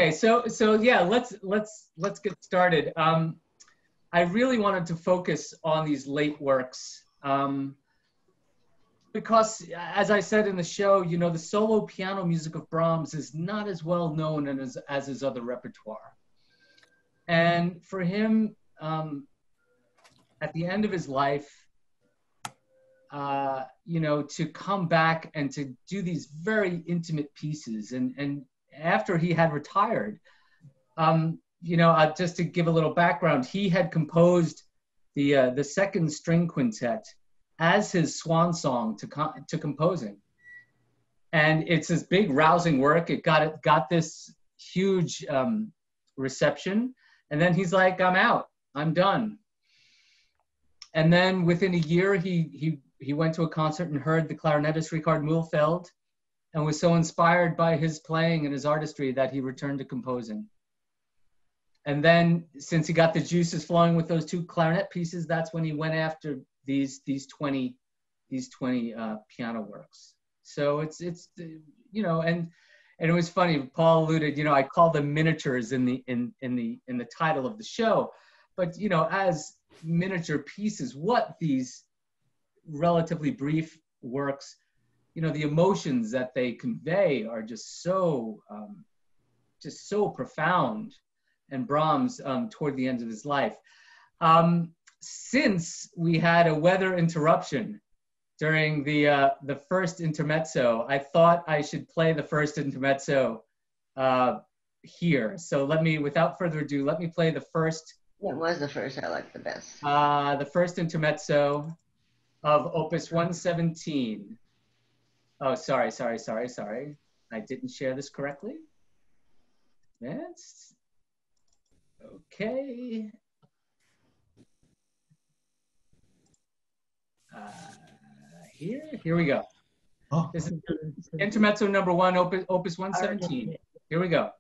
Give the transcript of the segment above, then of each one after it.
Okay, so yeah, let's get started. I really wanted to focus on these late works because, as I said in the show, you know, the solo piano music of Brahms is not as well known as his other repertoire. And for him, at the end of his life, you know, to come back and to do these very intimate pieces, and after he had retired, you know, just to give a little background, he had composed the second string quintet as his swan song to composing, and it's this big rousing work. It got this huge reception, and then he's like, "I'm out. I'm done." And then within a year, he went to a concert and heard the clarinetist Richard Mühlfeld, and was so inspired by his playing and his artistry that he returned to composing. And then, since he got the juices flowing with those two clarinet pieces, that's when he went after these 20 piano works. So it's you know, and it was funny. Paul alluded, you know, I call them miniatures in the title of the show, but you know, as miniature pieces, what these relatively brief works, you know, the emotions that they convey are just so profound. And Brahms, toward the end of his life, since we had a weather interruption during the first intermezzo, I thought I should play the first intermezzo here. So let me, without further ado, let me play the first. What was the first I liked the best? The first intermezzo of Opus 117. Oh, sorry. I didn't share this correctly. That's okay. Here we go. Oh. This is intermezzo number 1, Opus 117. Here we go.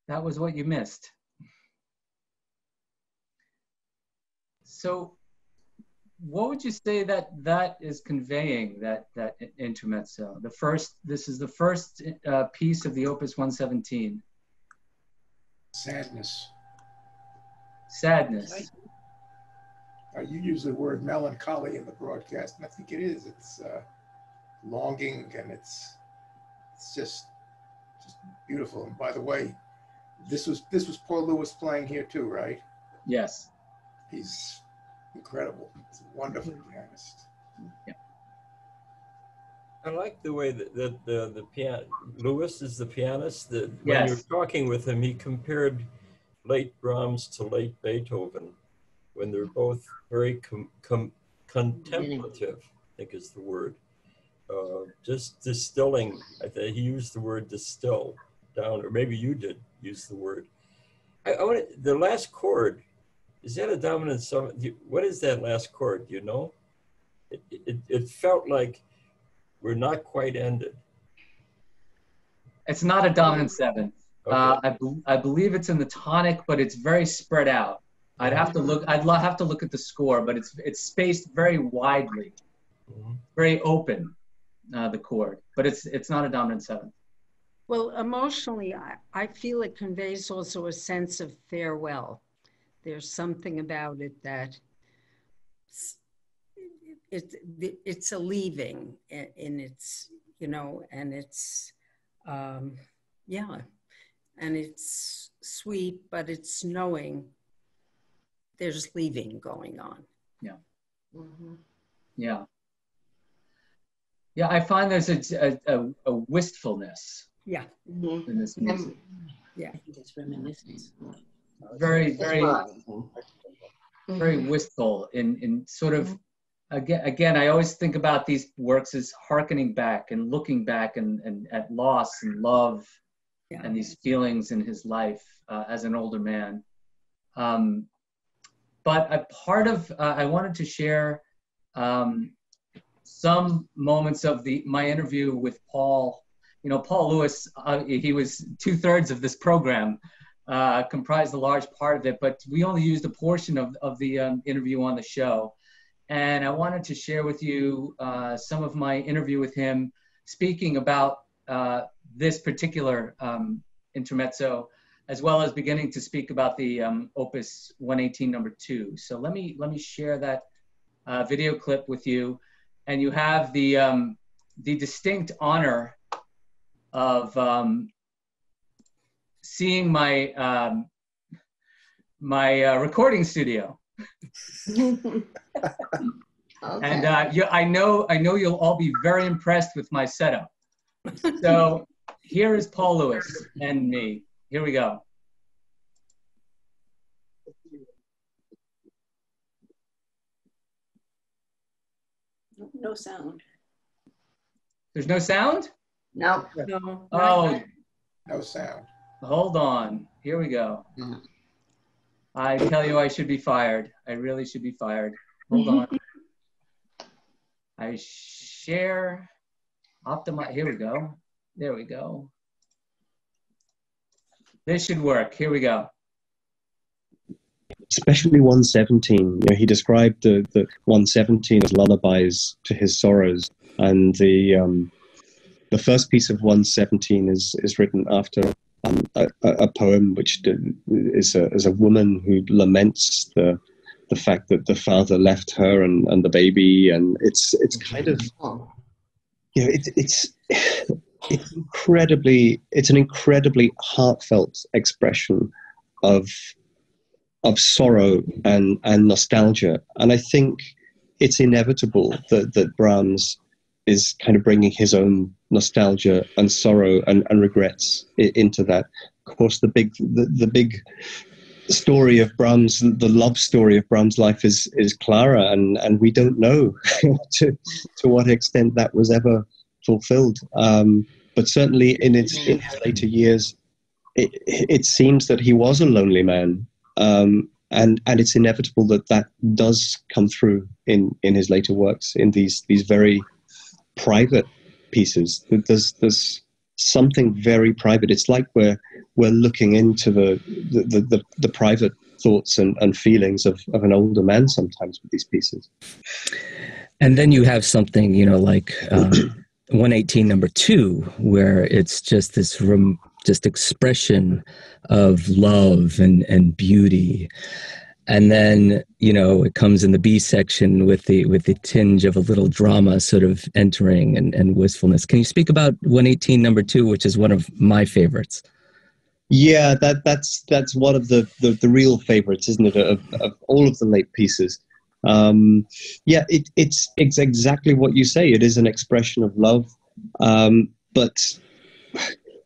That was what you missed. So what would you say that that is conveying, that intermezzo? This is the first piece of the Opus 117. Sadness. Sadness. You use the word melancholy in the broadcast, and I think it is. It's longing, and it's just beautiful. And by the way, this was Paul Lewis playing here too, right? Yes. He's incredible. He's a wonderful pianist. Yeah. I like the way that the piano, Lewis is the pianist. When Yes. you're talking with him, he compared late Brahms to late Beethoven, when they're both very contemplative, I think is the word. Just distilling. He used the word distill down, or maybe you did use the word. I want the last chord. Is that a dominant seventh? What is that last chord? Do you know? It felt like we're not quite ended. It's not a dominant seventh. Okay. I believe it's in the tonic, but it's very spread out. I'd have to look. I'd have to look at the score, but it's spaced very widely, very open, the chord. But it's not a dominant seventh. Well, emotionally, I feel it conveys also a sense of farewell. There's something about it that it's a leaving in its, and it's, yeah, and it's sweet, but it's knowing there's leaving going on. Yeah. Mm-hmm. Yeah. Yeah, I find there's a wistfulness. Yeah. Mm-hmm. In this music. Yeah. I think it's reminiscence. Very, It's very, fun. very wistful in sort of, again, I always think about these works as hearkening back and looking back and at loss and love, Yeah. and these feelings in his life as an older man. But a part of, I wanted to share some moments of my interview with Paul. Paul Lewis, he was 2/3 of this program, comprised a large part of it, but we only used a portion of the interview on the show. And I wanted to share with you some of my interview with him, speaking about this particular intermezzo, as well as beginning to speak about the Opus 118 number 2. So let me share that video clip with you, and you have the distinct honor of seeing my my recording studio. Okay. And I know you'll all be very impressed with my setup. So here is Paul Lewis and me. Here we go. No sound. There's no sound? No. No. Oh, No sound. hold on. Here we go. No. I tell you, I should be fired. I really should be fired. Hold on. I share, optimize. Here we go. There we go. This should work. Here we go. Especially 117. He described the 117 as lullabies to his sorrows, and the first piece of 117 is written after a poem which is a woman who laments the fact that the father left her and the baby, and it's kind of it's an incredibly heartfelt expression of sorrow and nostalgia. And I think it's inevitable that Brahms is kind of bringing his own nostalgia and sorrow and regrets into that. Of course, the big story of Brahms, the love story of Brahms' life is Clara, and we don't know to what extent that was ever fulfilled. But certainly in his later years, it seems that he was a lonely man. And it's inevitable that does come through in his later works, in these very private pieces. There's something very private. It's like we're looking into the private thoughts and feelings of an older man sometimes with these pieces. And then you have something, like 118 number 2, where it's just this just expression of love and beauty. And then, it comes in the B section with the tinge of a little drama sort of entering and wistfulness. Can you speak about 118 number 2, which is one of my favorites? Yeah, that's one of the real favorites, isn't it, of all of the late pieces. It's exactly what you say. It is an expression of love. But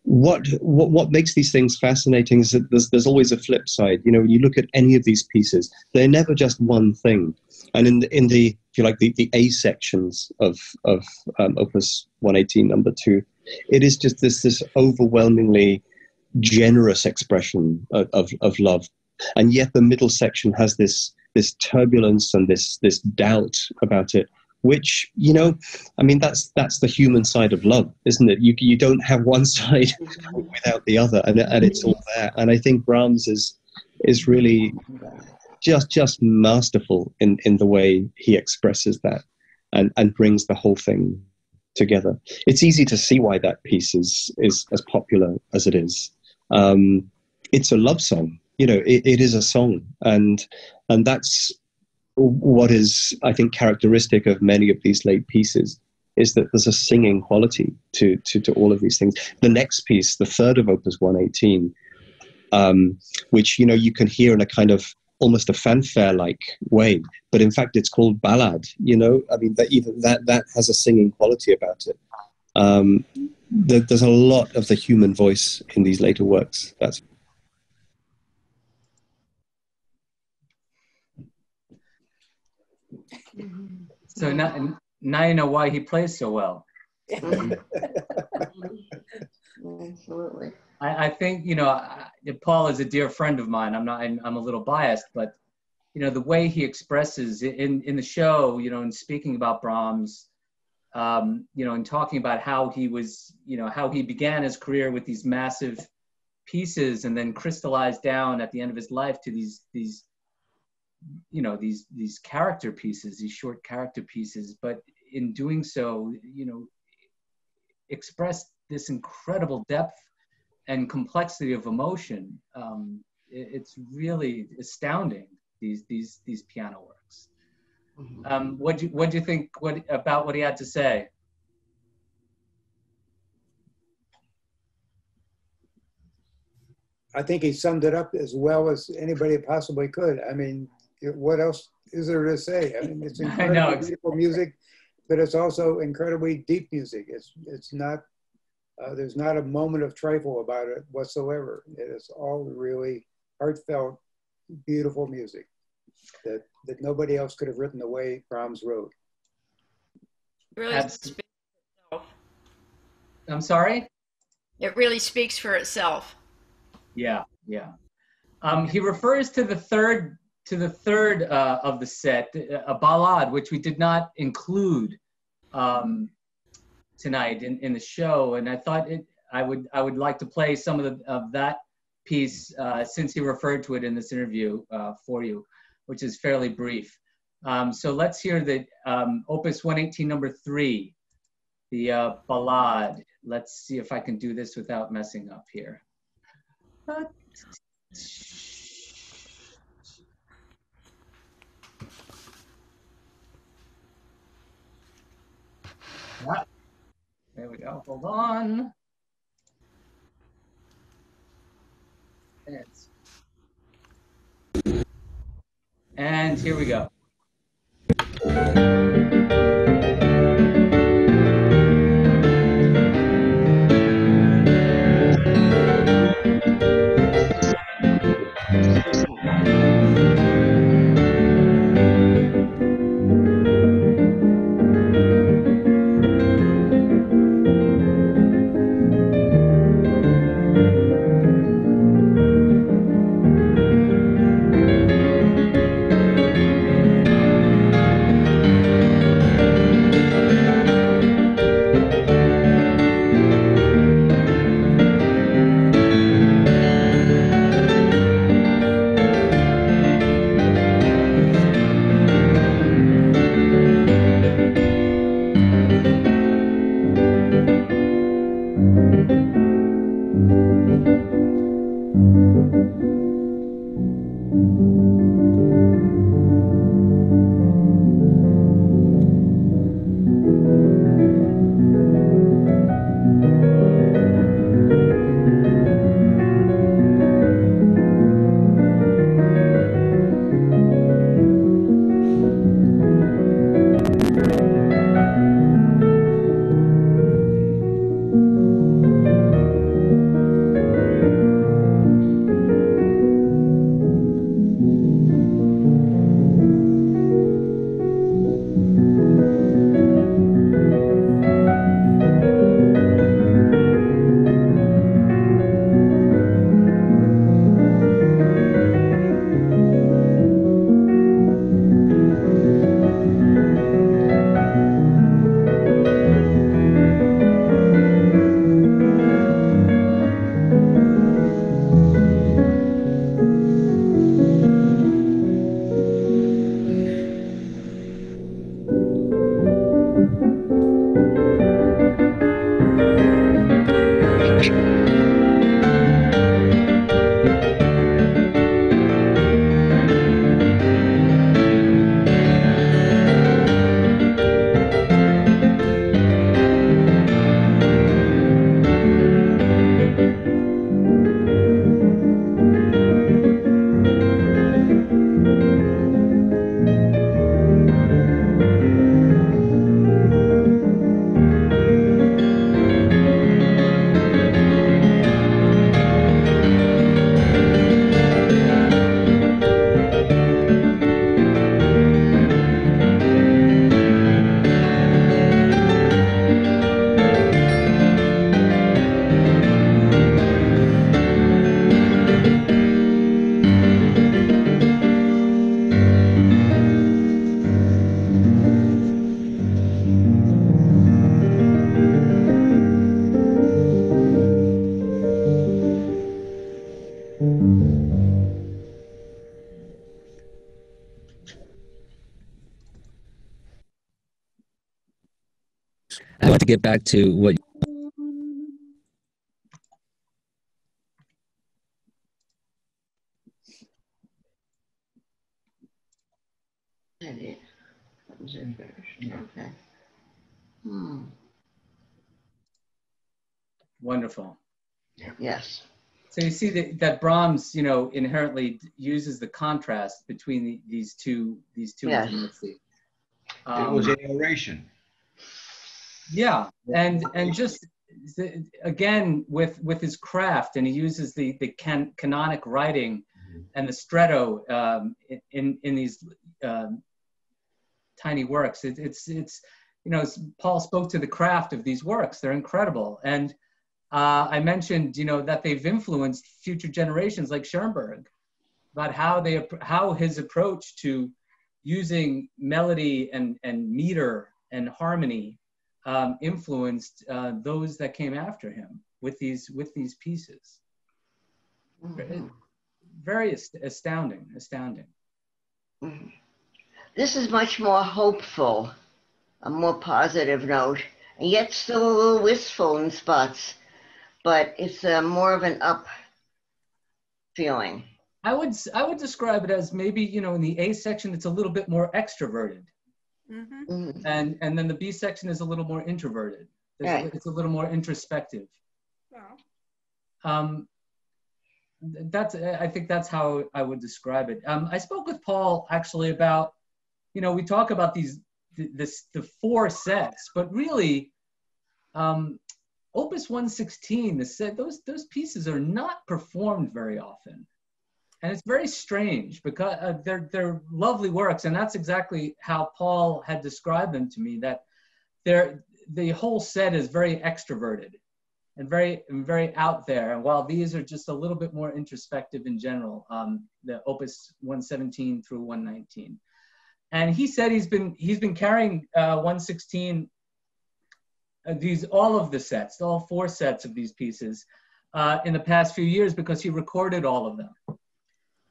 what makes these things fascinating is that there's always a flip side. When you look at any of these pieces, they're never just one thing. And in the if you like the A sections of Opus 118 number 2, it is just this overwhelmingly generous expression of love, and yet the middle section has this turbulence and this doubt about it, which that's the human side of love, isn't it? You don't have one side without the other, and it's all there. And I think Brahms is really just masterful in the way he expresses that and brings the whole thing together. It's easy to see why that piece is as popular as it is. It's a love song, it is a song, and that's what is, I think, characteristic of many of these late pieces, is that there's a singing quality to all of these things. The next piece, the third of Opus 118, which you can hear in a kind of almost a fanfare-like way, but in fact it's called ballad. That has a singing quality about it. There's a lot of the human voice in these later works. So now you know why he plays so well. Absolutely. I think Paul is a dear friend of mine. I'm a little biased, but the way he expresses in the show, in speaking about Brahms, and talking about how he was, how he began his career with these massive pieces and then crystallized down at the end of his life to these character pieces, these short character pieces, but in doing so, expressed this incredible depth and complexity of emotion. It's really astounding, these piano works. What do you think about what he had to say? I think he summed it up as well as anybody possibly could. I mean, what else is there to say? I mean, it's incredibly beautiful music, but it's also incredibly deep music. It's not, there's not a moment of trifle about it whatsoever. It is all really heartfelt, beautiful music that nobody else could have written the way Brahms wrote. It really speaks for itself. I'm sorry? It really speaks for itself. Yeah. He refers to the third of the set, a ballad, which we did not include tonight in the show, and I thought I would like to play some of that piece since he referred to it in this interview for you, which is fairly brief. So let's hear the Opus 118 number 3, the ballad. Let's see if I can do this without messing up here. Yeah. There we go. Hold on. And here we go. I want to get back to what. Okay. Wonderful. Yes. So you see that Brahms, you know, inherently uses the contrast between these two Yes. intimacy. It was adoration. Yeah, and just again with his craft, and he uses the canonic writing and the stretto in these tiny works. It's you know, Paul spoke to the craft of these works. They're incredible, and I mentioned, you know, that they've influenced future generations like Schoenberg, about how his approach to using melody and meter and harmony influenced those that came after him with these pieces. Mm-hmm. Very astounding. Mm-hmm. This is much more hopeful, a more positive note, and yet still a little wistful in spots, but it's more of an up feeling. I would describe it as maybe, you know, in the A section it's a little bit more extroverted. Mm-hmm. Mm-hmm. And then the B section is a little more introverted. Right. It's a little more introspective. Wow. I think that's how I would describe it. I spoke with Paul actually about, you know, we talk about the four sets, but really, Opus 116, those pieces are not performed very often. And it's very strange because they're lovely works, and that's exactly how Paul had described them to me. That the whole set is very extroverted and very out there. And while these are just a little bit more introspective in general, the Opus 117 through 119. And he said he's been carrying 116, all of the sets, all four sets of these pieces, in the past few years because he recorded all of them.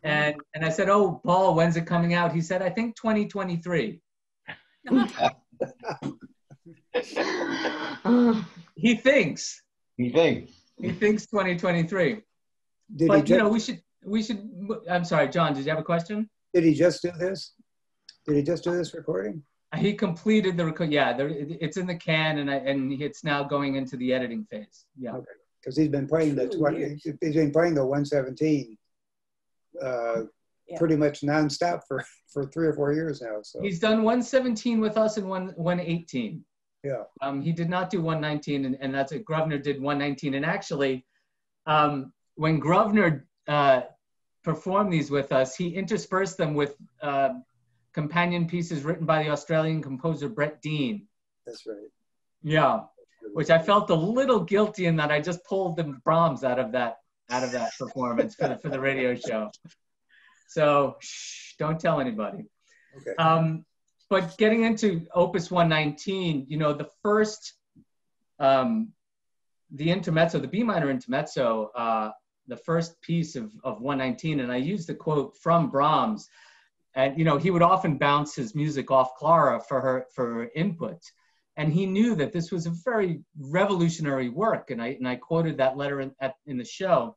And I said, "Oh, Paul, when's it coming out?" He said, "I think 2023." He thinks. He thinks. He thinks 2023. But you know, we should. I'm sorry, John. Did you have a question? Did he just do this? Did he just do this recording? He completed the record. Yeah, it's in the can, and it's now going into the editing phase. Yeah. Okay. Because he's been playing he's been playing the 117 pretty much nonstop for 3 or 4 years now. So he's done 117 with us and 118. Yeah. He did not do 119, and that's it. Grosvenor did 119. And actually, when Grosvenor performed these with us, he interspersed them with companion pieces written by the Australian composer Brett Dean. That's right. Yeah, which I felt a little guilty in that I just pulled the Brahms out of that performance for the radio show. So shh, don't tell anybody. Okay. But getting into Opus 119, you know, the first, the intermezzo, the B minor intermezzo, the first piece of 119, and I used the quote from Brahms, and you know, he would often bounce his music off Clara for her input, And he knew that this was a very revolutionary work. And I quoted that letter in the show.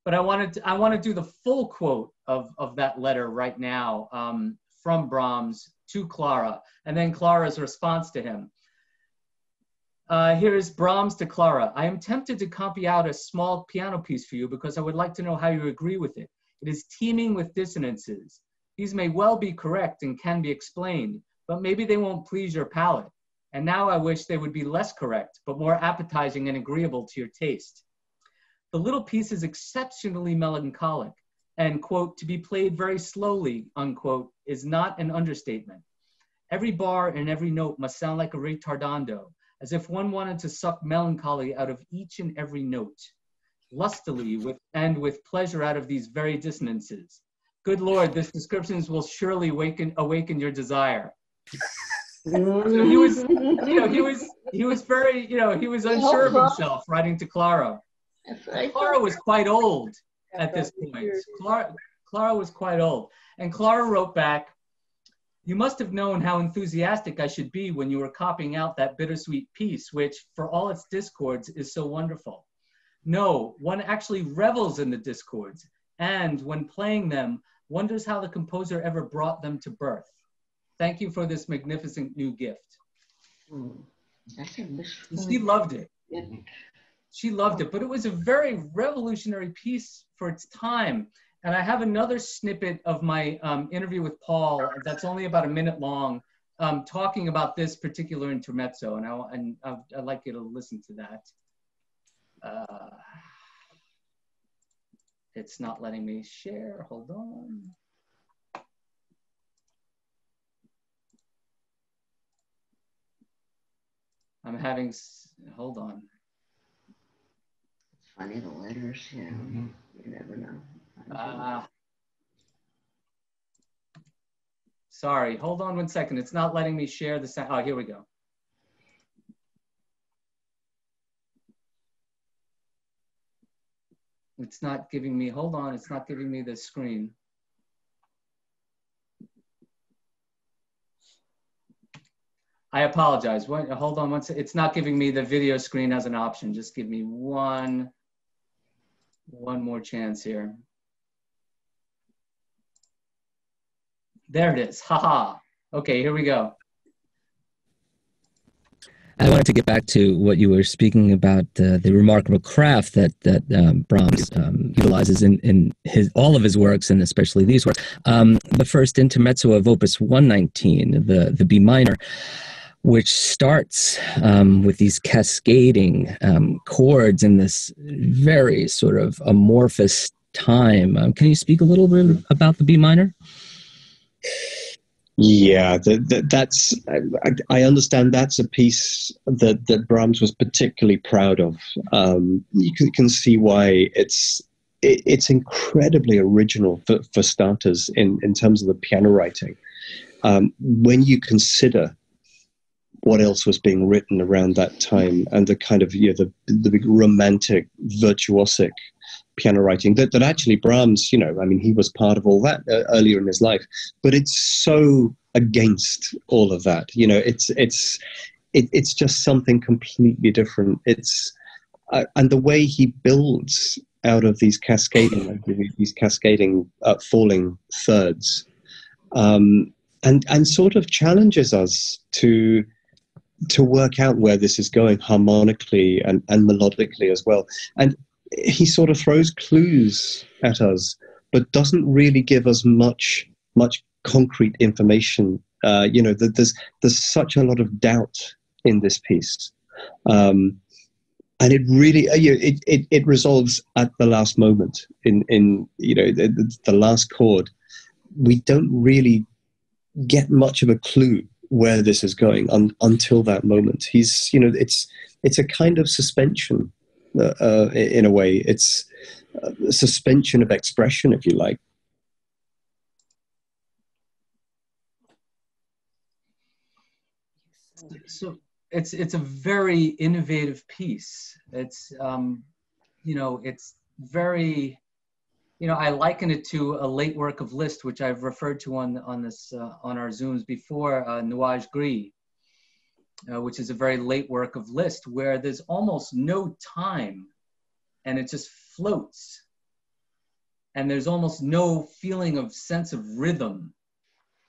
But I want to do the full quote of that letter right now from Brahms to Clara, and then Clara's response to him. Here's Brahms to Clara. I am tempted to copy out a small piano piece for you because I would like to know how you agree with it. It is teeming with dissonances. These may well be correct and can be explained, but maybe they won't please your palate. And now I wish they would be less correct, but more appetizing and agreeable to your taste. The little piece is exceptionally melancholic, and, quote, to be played very slowly, unquote, is not an understatement. Every bar and every note must sound like a ritardando, as if one wanted to suck melancholy out of each and every note, lustily with pleasure out of these very dissonances. Good Lord, this description will surely awaken your desire. So he was, he was very, he was unsure of himself, writing to Clara. Clara was quite old at this point. Clara was quite old. And Clara wrote back, you must have known how enthusiastic I should be when you were copying out that bittersweet piece, which, for all its discords, is so wonderful. No, one actually revels in the discords, and when playing them, wonders how the composer ever brought them to birth. Thank you for this magnificent new gift. She loved it. She loved it, but it was a very revolutionary piece for its time. And I have another snippet of my interview with Paul that's only about a minute long, talking about this particular intermezzo, and I'd like you to listen to that. It's not letting me share. Hold on. I'm having, hold on. It's funny, the letters, you never know. Sorry, hold on 1 second. It's not letting me share the sound. Oh, here we go. It's not giving me, hold on, it's not giving me the screen. I apologize. Hold on one second. It's not giving me the video screen as an option. Just give me one more chance here. There it is. Haha. Okay, here we go. I wanted to get back to what you were speaking about, the remarkable craft that Brahms utilizes in all of his works, and especially these works. The first intermezzo of Opus 119, the B minor, which starts with these cascading chords in this very sort of amorphous time. Can you speak a little bit about the B minor? Yeah, that's. I understand that's a piece that Brahms was particularly proud of. You can see why it's incredibly original for starters in terms of the piano writing. When you consider what else was being written around that time and the kind of the big romantic, virtuosic piano writing that actually Brahms, I mean, he was part of all that earlier in his life, but it's so against all of that. It's just something completely different. It's and the way he builds out of these cascading falling thirds, and sort of challenges us to work out where this is going harmonically and melodically as well. And he sort of throws clues at us, but doesn't really give us much concrete information. There's such a lot of doubt in this piece, and it really it resolves at the last moment. In the last chord, we don't really get much of a clue where this is going until that moment. It's a kind of suspension. In a way, it's a suspension of expression, if you like. So it's a very innovative piece. It's it's very, I liken it to a late work of Liszt, which I've referred to on our Zooms before, Nuage Gris. which is a very late work of Liszt, where there's almost no time and it just floats. And there's almost no feeling of sense of rhythm.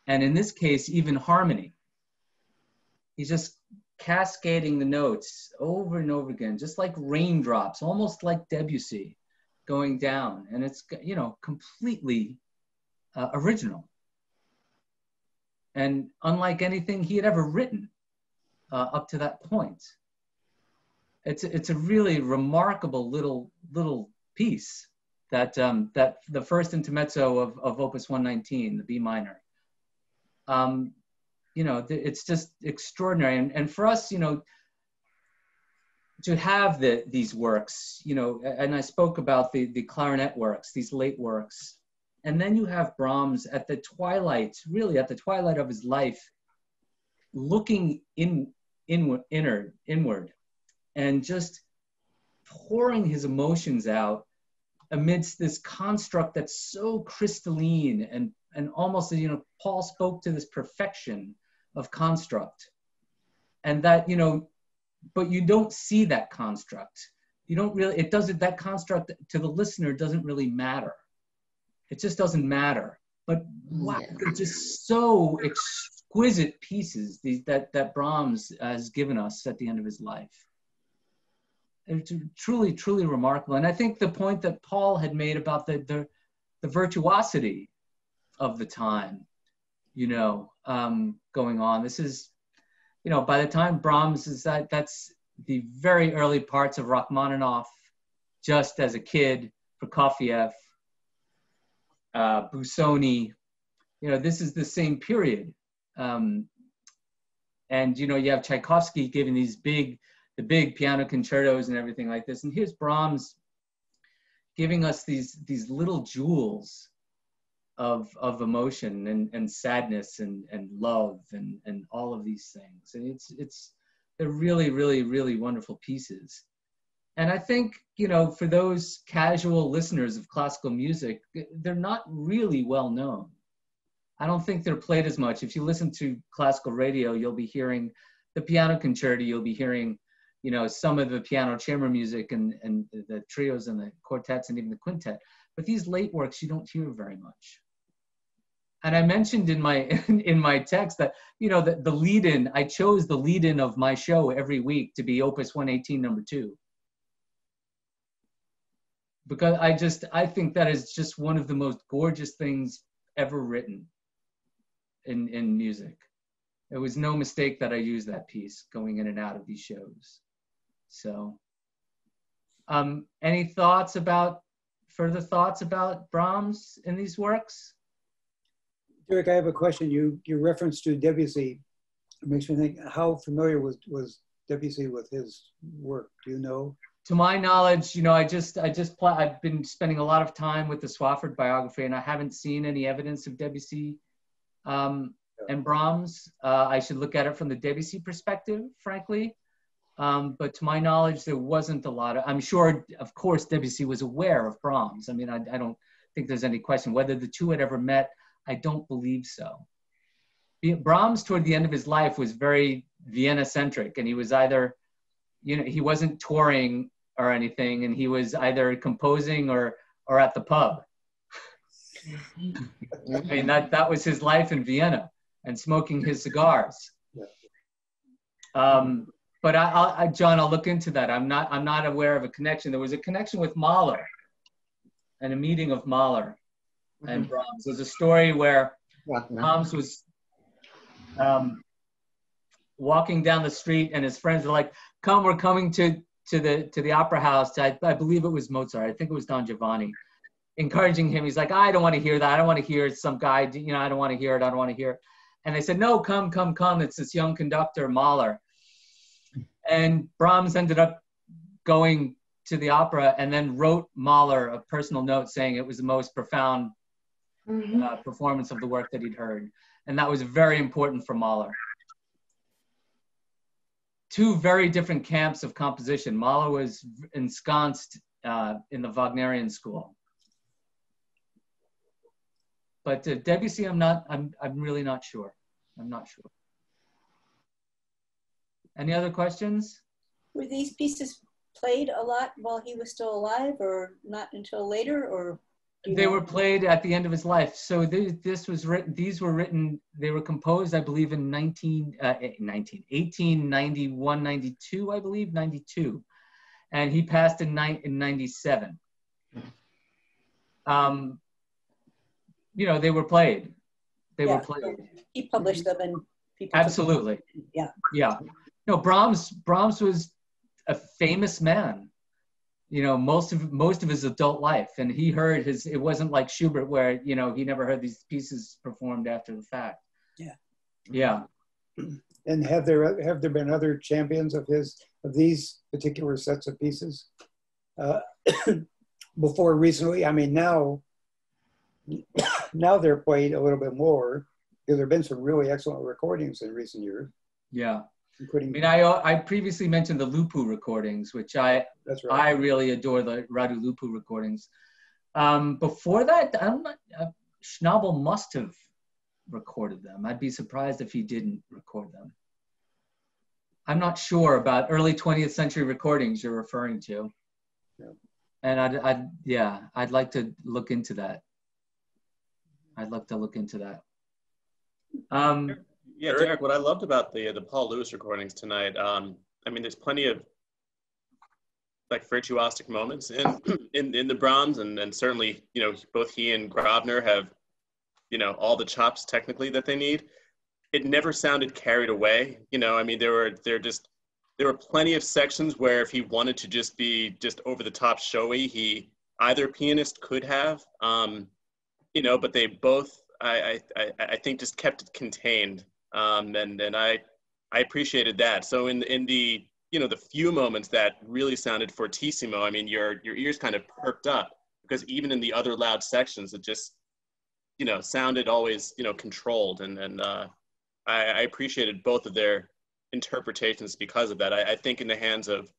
And in this case, even harmony. He's just cascading the notes over and over again, just like raindrops, almost like Debussy going down. And it's, you know, completely original. And unlike anything he had ever written up to that point. It's a really remarkable little piece that that the first intermezzo of Opus 119, the B minor. You know, it's just extraordinary. And for us, you know, to have these works, you know, and I spoke about the clarinet works, these late works. And then you have Brahms at the twilight, really at the twilight of his life, looking inward, and just pouring his emotions out amidst this construct that's so crystalline and almost, you know, Paul spoke to this perfection of construct. And that, you know, but you don't see that construct. You don't really, it doesn't, that construct to the listener doesn't really matter. It just doesn't matter. But wow, they're just so exquisite pieces that Brahms has given us at the end of his life. It's truly, truly remarkable. And I think the point that Paul had made about the virtuosity of the time, you know, going on. This is, you know, by the time Brahms is that's the very early parts of Rachmaninoff, just as a kid, Prokofiev, Busoni, you know, this is the same period. And, you know, you have Tchaikovsky giving the big piano concertos and everything like this. And here's Brahms giving us these little jewels of emotion and sadness and love and all of these things. And they're really, really, really wonderful pieces. And I think, you know, for those casual listeners of classical music, they're not really well known. I don't think they're played as much. If you listen to classical radio, you'll be hearing the piano concerto, you'll be hearing, you know, some of the piano chamber music and the trios and the quartets and even the quintet. But these late works, you don't hear very much. And I mentioned in my text that, you know, the lead-in, I chose the lead-in of my show every week to be Opus 118, number 2. Because I think that is just one of the most gorgeous things ever written in music. It was no mistake that I used that piece going in and out of these shows. So, any further thoughts about Brahms in these works? Derek, I have a question. Your reference to Debussy makes me think, how familiar was Debussy with his work? Do you know? To my knowledge, you know, I've been spending a lot of time with the Swafford biography, and I haven't seen any evidence of Debussy and Brahms. I should look at it from the Debussy perspective, frankly. But to my knowledge, there wasn't a lot of, I'm sure, of course, Debussy was aware of Brahms. I mean, I don't think there's any question. Whether the two had ever met, I don't believe so. Brahms, toward the end of his life, was very Vienna-centric, and he was either, you know, he wasn't touring or anything, and he was either composing or at the pub. I mean, that was his life in Vienna, and smoking his cigars. But John, I'll look into that. I'm not aware of a connection. There was a connection with Mahler, and a meeting of Mahler and Brahms. There's a story where Brahms was walking down the street, and his friends were like, "Come, we're coming to the opera house." I believe it was Mozart. I think it was Don Giovanni, encouraging him. He's like, "I don't want to hear that. I don't want to hear some guy. You know, I don't want to hear it. I don't want to hear it." And they said, "No, come. It's this young conductor, Mahler." And Brahms ended up going to the opera and then wrote Mahler a personal note saying it was the most profound performance of the work that he'd heard. And that was very important for Mahler. Two very different camps of composition. Mahler was ensconced in the Wagnerian school. But Debussy, I'm really not sure. I'm not sure. Any other questions? Were these pieces played a lot while he was still alive, or not until later, or? They were played at the end of his life. So this was written, these were written, they were composed, I believe, in 1891, 92, I believe, 92. And he passed in 97. You know, they were played. They were played. He published them and people. Absolutely. Yeah. Yeah. No, Brahms was a famous man. You know, most of his adult life, and he heard his. It wasn't like Schubert, where you know he never heard these pieces performed after the fact. Yeah. Yeah. And have there been other champions of these particular sets of pieces before recently? I mean, now they're played a little bit more because there have been some really excellent recordings in recent years. Yeah. Including, I mean, I previously mentioned the Lupu recordings, which I really adore, the Radu Lupu recordings. Before that, Schnabel must have recorded them. I'd be surprised if he didn't record them. I'm not sure about early 20th century recordings you're referring to. Yeah. And I'd like to look into that. Yeah, Derek, what I loved about the Paul Lewis recordings tonight, I mean, there's plenty of like virtuosic moments in the Brahms, and certainly, you know, both he and Grosvenor have, you know, all the chops technically that they need. It never sounded carried away. You know, I mean, there were plenty of sections where if he wanted to just be just over the top showy, either pianist could have, you know, but they both, I think, just kept it contained. And I appreciated that. So in the, you know, the few moments that really sounded fortissimo, I mean, your ears kind of perked up, because even in the other loud sections, it just, you know, sounded always, you know, controlled. And I appreciated both of their interpretations because of that. I think in the hands of,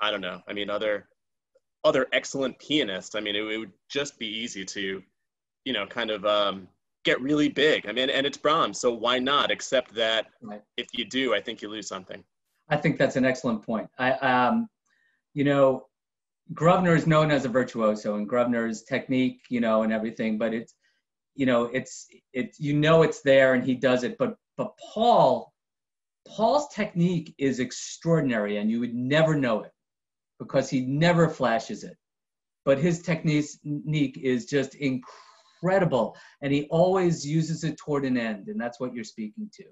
I don't know, I mean, other excellent pianists, I mean, it would just be easy to, you know, kind of get really big. I mean, and it's Brahms, so why not? Except that if you do, I think you lose something. I think that's an excellent point. You know, Grosvenor is known as a virtuoso, and Grosvenor's technique, you know, and everything, but it's, you know, it's there, and he does it. But Paul's technique is extraordinary, and you would never know it because he never flashes it. But his technique is just incredible, and he always uses it toward an end, and that's what you're speaking to.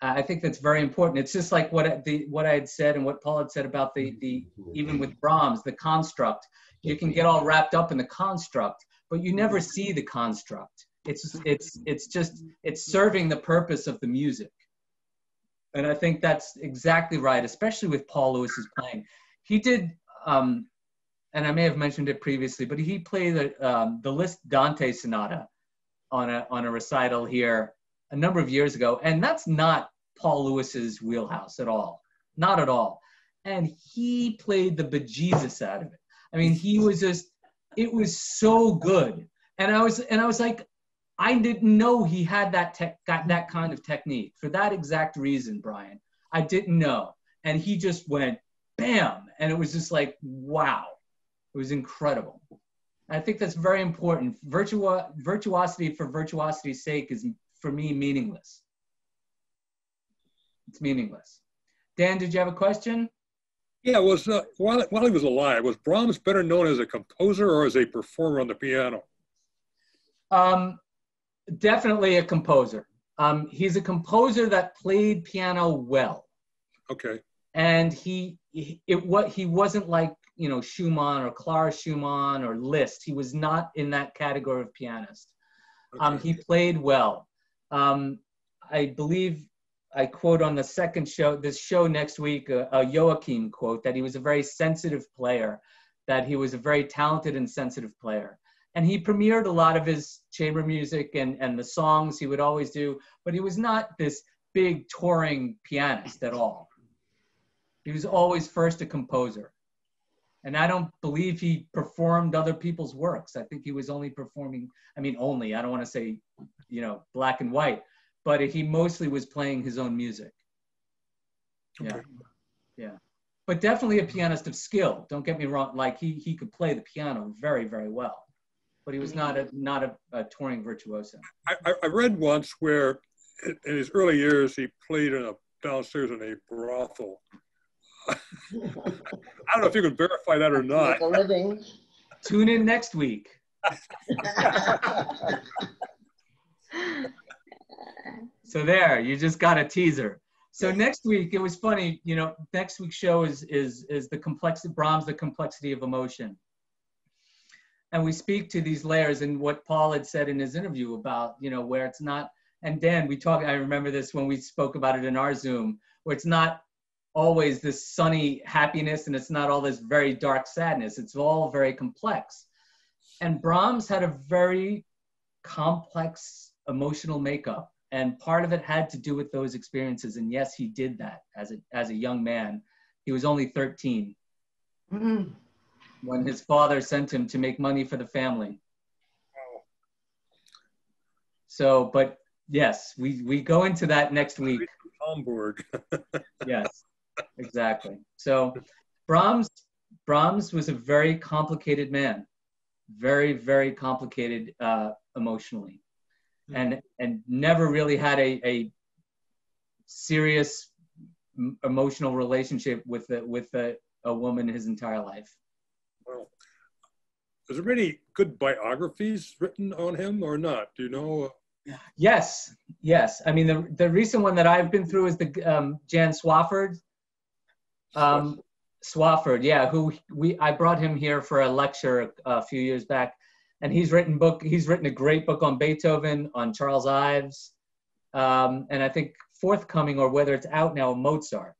I think that's very important. It's just like what I had said and what Paul had said about the even with Brahms, the construct. You can get all wrapped up in the construct, but you never see the construct. It's serving the purpose of the music. And I think that's exactly right, especially with Paul Lewis's playing. He did, and I may have mentioned it previously, but he played the Liszt Dante Sonata on a recital here a number of years ago, and that's not Paul Lewis's wheelhouse at all, not at all. And he played the bejesus out of it. I mean, it was so good. And I was like, I didn't know he had got that kind of technique for that exact reason, Brian. I didn't know. And he just went bam. And it was just like, wow, it was incredible. I think that's very important. Virtuosity for virtuosity's sake is, for me, meaningless. It's meaningless. Dan, did you have a question? Yeah, while he was alive, was Brahms better known as a composer or as a performer on the piano? Definitely a composer. He's a composer that played piano well. Okay. And he wasn't like, you know, Schumann or Clara Schumann or Liszt. He was not in that category of pianist. Okay. He played well. I believe I quote on the second show, this show next week, a Joachim quote, that he was a very sensitive player, that he was a very talented and sensitive player. And he premiered a lot of his chamber music and the songs he would always do, but he was not this big touring pianist at all. He was always first a composer. And I don't believe he performed other people's works. I think he was only performing, I don't want to say, you know, black and white, but he mostly was playing his own music. Yeah, yeah. But definitely a pianist of skill. Don't get me wrong. Like he could play the piano very, very well, but he was not a touring virtuoso. I read once where in his early years he played downstairs in a brothel. I don't know if you can verify that or not. Make a living. Tune in next week. So there, you just got a teaser. So next week, it was funny, you know, next week's show is the complexity, Brahms, the complexity of emotion. And we speak to these layers and what Paul had said in his interview about, you know, where it's not, and Dan, I remember this when we spoke about it in our Zoom, where it's not always this sunny happiness and it's not all this very dark sadness. It's all very complex. And Brahms had a very complex emotional makeup. And part of it had to do with those experiences. And yes, he did that as a young man. He was only 13 when his father sent him to make money for the family. So, but yes, we go into that next week. Hamburg. Yes, exactly. So Brahms was a very complicated man, very, very complicated emotionally. And never really had a serious emotional relationship with a woman his entire life. Well, is there any good biographies written on him or not? Do you know? Yes. I mean, the recent one that I've been through is the Jan Swafford. Swafford, yeah, who I brought him here for a lecture a few years back. And he's written a great book on Beethoven, on Charles Ives, and I think forthcoming, or whether it's out now, Mozart.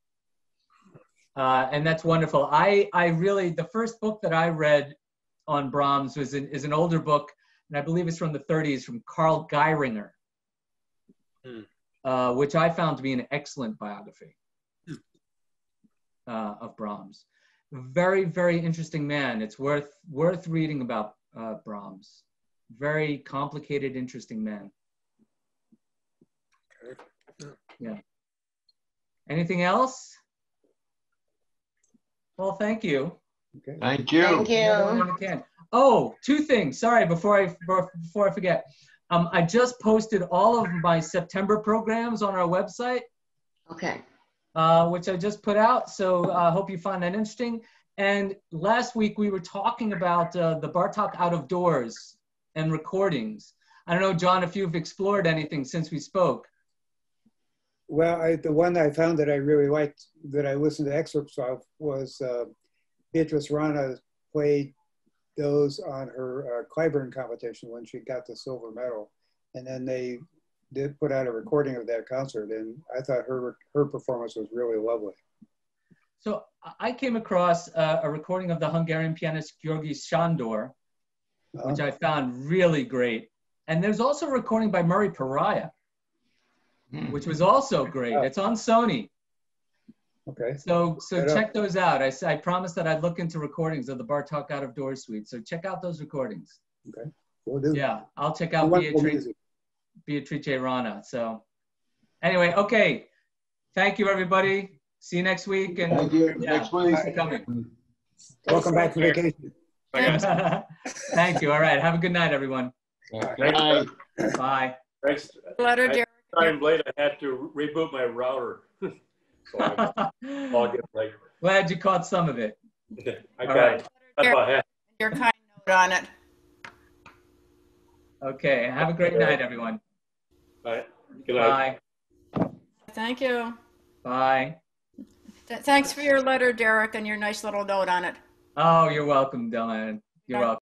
And that's wonderful. I really, the first book that I read on Brahms is an older book, and I believe it's from the 30s, from Carl Geiringer, which I found to be an excellent biography of Brahms. Very, very interesting man. It's worth reading about Brahms. Very complicated, interesting man. Yeah. Anything else? Well, thank you. Okay. Thank you. Thank you. Oh, two things. Sorry, before I forget. I just posted all of my September programs on our website. Okay. Which I just put out. So I hope you find that interesting. And last week we were talking about the Bartók out of doors and recordings. I don't know, John, if you've explored anything since we spoke. Well, the one I found that I really liked, that I listened to excerpts of, was Beatrice Rana played those on her Clyburn competition when she got the silver medal. And then they did put out a recording of that concert, and I thought her performance was really lovely. So I came across a recording of the Hungarian pianist György Sándor, which I found really great. And there's also a recording by Murray Pariah, which was also great. It's on Sony. Okay. So check those out. I promised that I'd look into recordings of the Bartók Out of Doors suite. So check out those recordings. Okay. Will do. Yeah, I'll check out Beatrice Rana. So anyway, okay. Thank you, everybody. See you next week. And thank you. Next week. Thanks for coming. Welcome back from vacation. Thank you. All right. Have a good night, everyone. Bye. Bye. Thanks. Letter, Derek. I'm late. I had to reboot my router. So I'll get late. Glad you caught some of it. I got it. That's about half. Your kind note on it. Okay. Have a great night, everyone. All right. Good night. Bye. Thank you. Bye. Thanks for your letter, Derek, and your nice little note on it. Oh, you're welcome, Dylan. You're welcome.